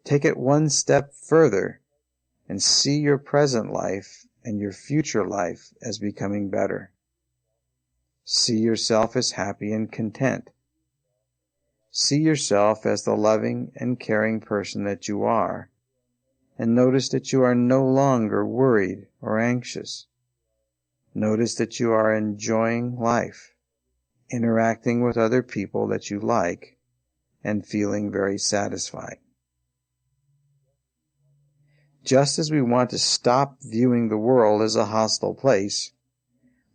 Take it one step further and see your present life and your future life as becoming better. See yourself as happy and content. See yourself as the loving and caring person that you are, and notice that you are no longer worried or anxious. Notice that you are enjoying life, interacting with other people that you like, and feeling very satisfied. Just as we want to stop viewing the world as a hostile place,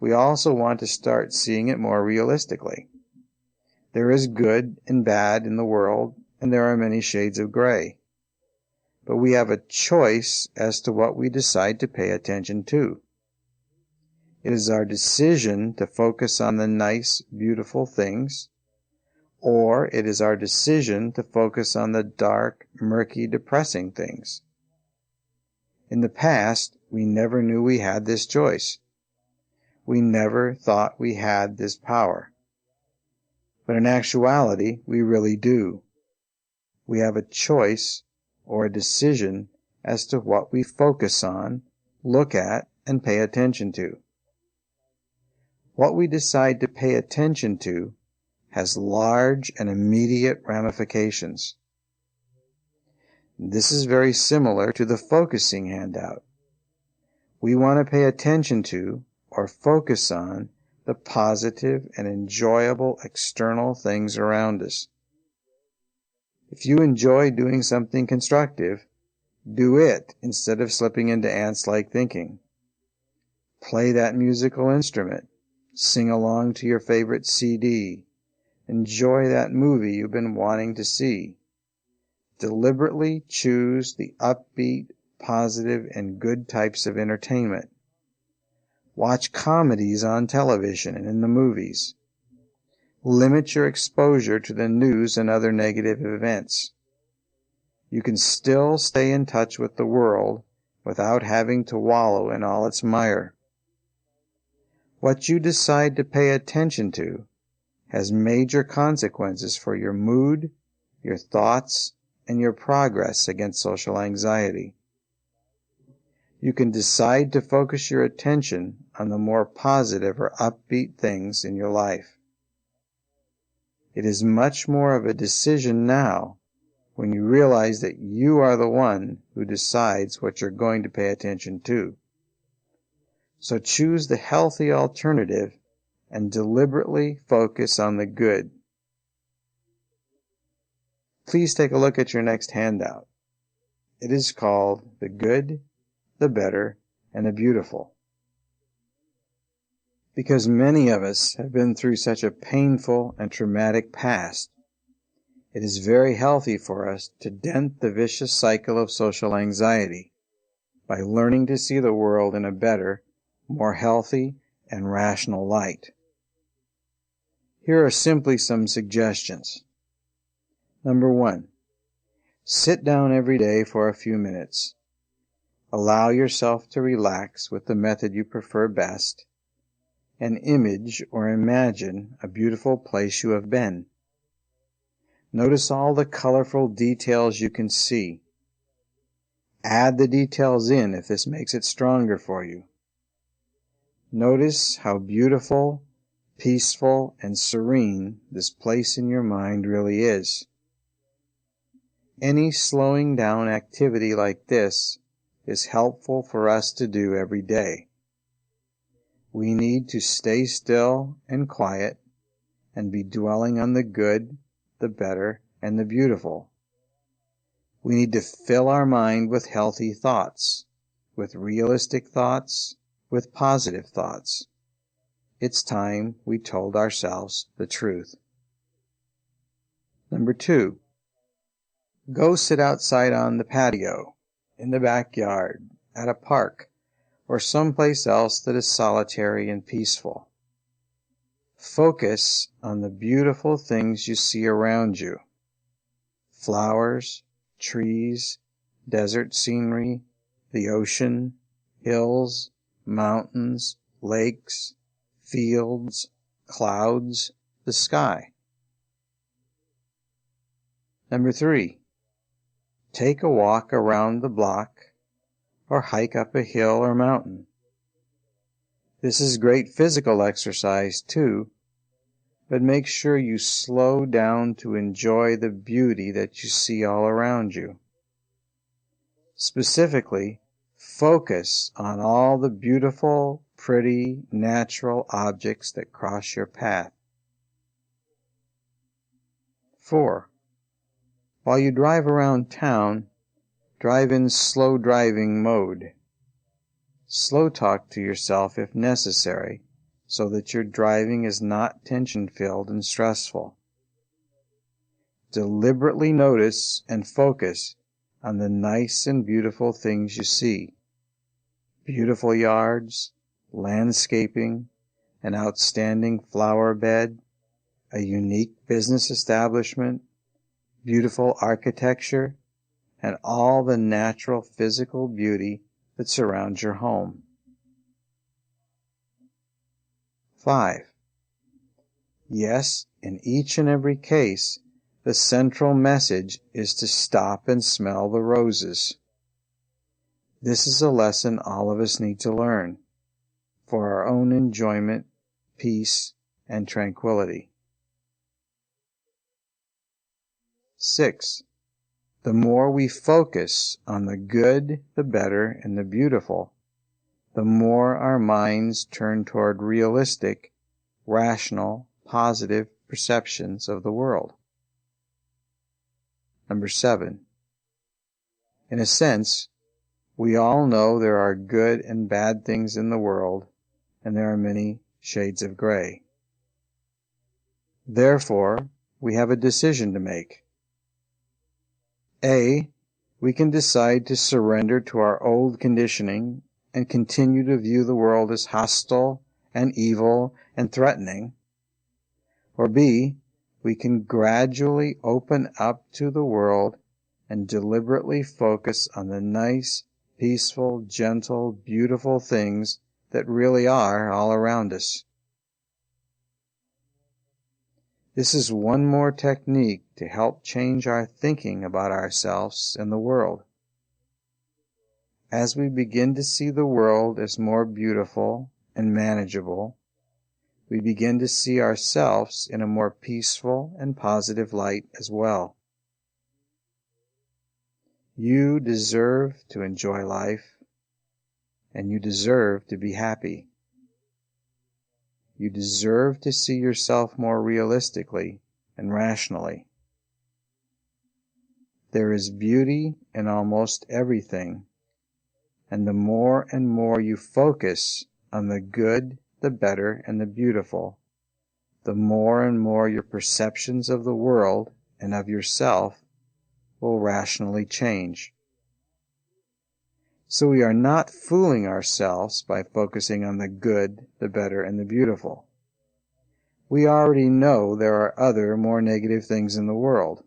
we also want to start seeing it more realistically. There is good and bad in the world, and there are many shades of gray. But we have a choice as to what we decide to pay attention to. It is our decision to focus on the nice, beautiful things, or it is our decision to focus on the dark, murky, depressing things. In the past, we never knew we had this choice. We never thought we had this power. But in actuality, we really do. We have a choice or a decision as to what we focus on, look at, and pay attention to. What we decide to pay attention to has large and immediate ramifications. This is very similar to the focusing handout. We want to pay attention to or focus on the positive and enjoyable external things around us. If you enjoy doing something constructive, do it instead of slipping into ants-like thinking. Play that musical instrument. Sing along to your favorite CD. Enjoy that movie you've been wanting to see. Deliberately choose the upbeat, positive, and good types of entertainment. Watch comedies on television and in the movies. Limit your exposure to the news and other negative events. You can still stay in touch with the world without having to wallow in all its mire. What you decide to pay attention to has major consequences for your mood, your thoughts, and your progress against social anxiety. You can decide to focus your attention on the more positive or upbeat things in your life. It is much more of a decision now when you realize that you are the one who decides what you're going to pay attention to. So choose the healthy alternative and deliberately focus on the good. Please take a look at your next handout. It is called The Good, the Better, and the Beautiful. Because many of us have been through such a painful and traumatic past, it is very healthy for us to dent the vicious cycle of social anxiety by learning to see the world in a better, more healthy, and rational light. Here are simply some suggestions. Number 1, sit down every day for a few minutes. Allow yourself to relax with the method you prefer best, and image or imagine a beautiful place you have been. Notice all the colorful details you can see. Add the details in if this makes it stronger for you. Notice how beautiful, peaceful, and serene this place in your mind really is. Any slowing down activity like this is helpful for us to do every day. We need to stay still and quiet and be dwelling on the good, the better, and the beautiful. We need to fill our mind with healthy thoughts, with realistic thoughts, with positive thoughts. It's time we told ourselves the truth. Number 2, go sit outside on the patio, in the backyard, at a park, or someplace else that is solitary and peaceful. Focus on the beautiful things you see around you. Flowers, trees, desert scenery, the ocean, hills, mountains, lakes, fields, clouds, the sky. Number 3, take a walk around the block or hike up a hill or mountain. This is great physical exercise too, but make sure you slow down to enjoy the beauty that you see all around you. Specifically, focus on all the beautiful, pretty, natural objects that cross your path. 4. While you drive around town, drive in slow driving mode. Slow talk to yourself if necessary, so that your driving is not tension-filled and stressful. Deliberately notice and focus on the nice and beautiful things you see. Beautiful yards, landscaping, an outstanding flower bed, a unique business establishment, beautiful architecture, and all the natural physical beauty that surrounds your home. 5. Yes, in each and every case, the central message is to stop and smell the roses. This is a lesson all of us need to learn for our own enjoyment, peace, and tranquility. 6. The more we focus on the good, the better, and the beautiful, the more our minds turn toward realistic, rational, positive perceptions of the world. 7. In a sense, we all know there are good and bad things in the world, and there are many shades of gray. Therefore, we have a decision to make. A. We can decide to surrender to our old conditioning and continue to view the world as hostile and evil and threatening. Or B. We can gradually open up to the world and deliberately focus on the nice, peaceful, gentle, beautiful things that really are all around us. This is one more technique to help change our thinking about ourselves and the world. As we begin to see the world as more beautiful and manageable, we begin to see ourselves in a more peaceful and positive light as well. You deserve to enjoy life, and you deserve to be happy. You deserve to see yourself more realistically and rationally. There is beauty in almost everything, and the more and more you focus on the good, the better, and the beautiful, the more and more your perceptions of the world and of yourself will rationally change. So we are not fooling ourselves by focusing on the good, the better, and the beautiful. We already know there are other, more negative things in the world.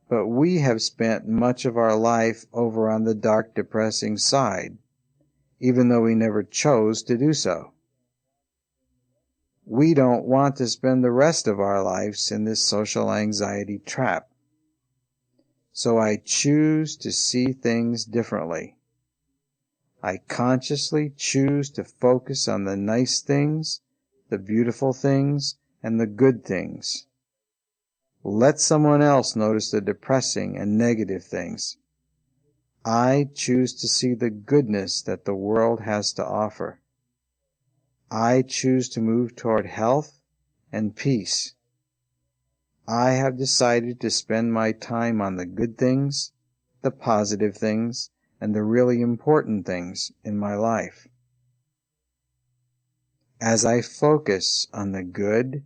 But we have spent much of our life over on the dark, depressing side, even though we never chose to do so. We don't want to spend the rest of our lives in this social anxiety trap. So I choose to see things differently. I consciously choose to focus on the nice things, the beautiful things, and the good things. Let someone else notice the depressing and negative things. I choose to see the goodness that the world has to offer. I choose to move toward health and peace. I have decided to spend my time on the good things, the positive things, and the really important things in my life. As I focus on the good,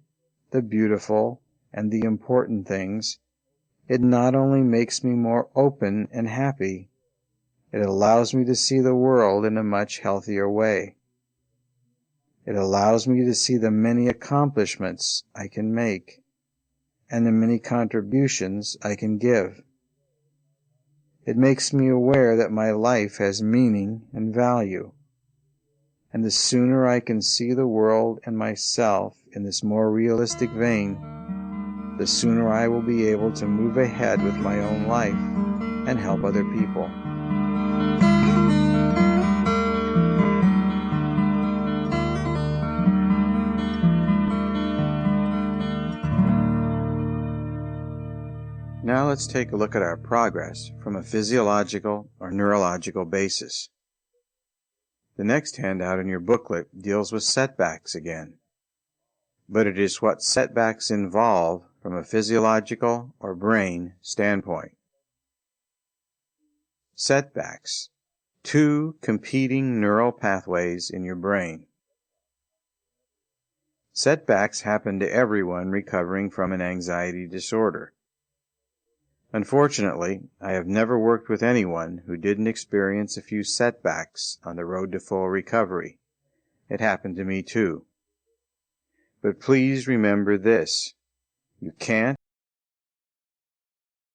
the beautiful, and the important things, it not only makes me more open and happy, it allows me to see the world in a much healthier way. It allows me to see the many accomplishments I can make and the many contributions I can give. It makes me aware that my life has meaning and value. And the sooner I can see the world and myself in this more realistic vein, the sooner I will be able to move ahead with my own life and help other people. Now let's take a look at our progress from a physiological or neurological basis. The next handout in your booklet deals with setbacks again, but it is what setbacks involve from a physiological or brain standpoint. Setbacks: two competing neural pathways in your brain. Setbacks happen to everyone recovering from an anxiety disorder. Unfortunately, I have never worked with anyone who didn't experience a few setbacks on the road to full recovery. It happened to me too. But please remember this: you can't